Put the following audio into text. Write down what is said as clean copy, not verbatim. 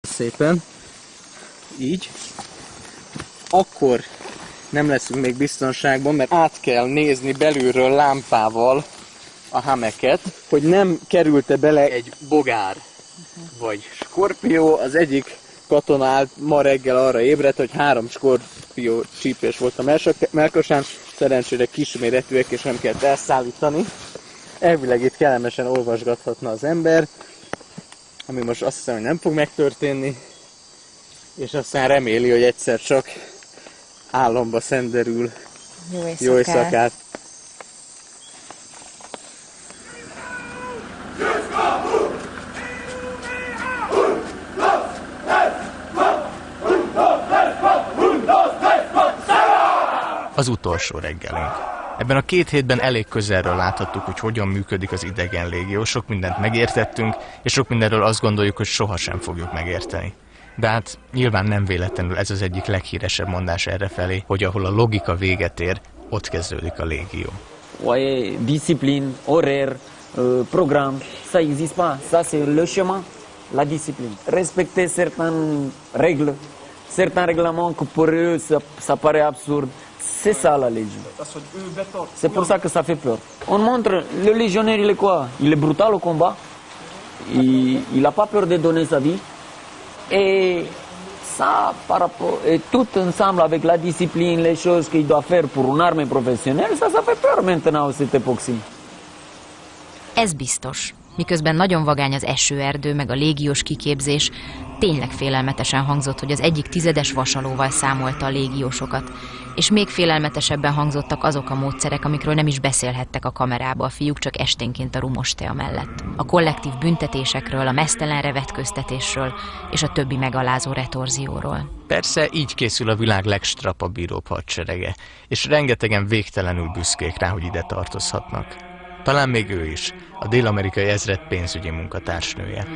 Szépen. Így. Akkor nem leszünk még biztonságban, mert át kell nézni belülről lámpával a hameket, hogy nem került-e bele egy bogár vagy skorpió. Az egyik katona ma reggel arra ébredt, hogy 3 skorpió csípés volt a mellkasán, szerencsére kisméretűek és nem kellett elszállítani. Elvileg itt kellemesen olvasgathatna az ember, ami most azt hiszem, hogy nem fog megtörténni, és aztán reméli, hogy egyszer csak álomba szenderül. Jó éjszakát! Az utolsó reggelünk. Ebben a 2 hétben elég közelről láthattuk, hogy hogyan működik az idegen légió. Sok mindent megértettünk, és sok mindenről azt gondoljuk, hogy sohasem fogjuk megérteni. De hát nyilván nem véletlenül ez az egyik leghíresebb mondás errefelé, hogy ahol a logika véget ér, ott kezdődik a légió. Ouais, discipline, horaire, programme, ça existe pas. Ça c'est le chemin, la discipline. Respecter certaines règles, certains règlements que pour eux ça paraît absurde. C'est ça la Légion. C'est pour ça que ça fait peur. On montre, le légionnaire il est quoi? Il est brutal au combat. Il a pas peur de donner sa vie. Et ça, par rapport, et tout ensemble avec la discipline, les choses qu'il doit faire pour une armée professionnelle, ça fait peur maintenant à cette époque-ci. Ez biztos. Miközben nagyon vagány az esőerdő, meg a légiós kiképzés, tényleg félelmetesen hangzott, hogy az egyik 10-es vasalóval számolta a légiósokat, és még félelmetesebben hangzottak azok a módszerek, amikről nem is beszélhettek a kamerába a fiúk, csak esténként a rumos tea mellett. A kollektív büntetésekről, a meztelenre vetköztetésről és a többi megalázó retorzióról. Persze így készül a világ legstrapabíróbb hadserege, és rengetegen végtelenül büszkék rá, hogy ide tartozhatnak. Talán még ő is, a dél-amerikai ezred pénzügyi munkatársnője.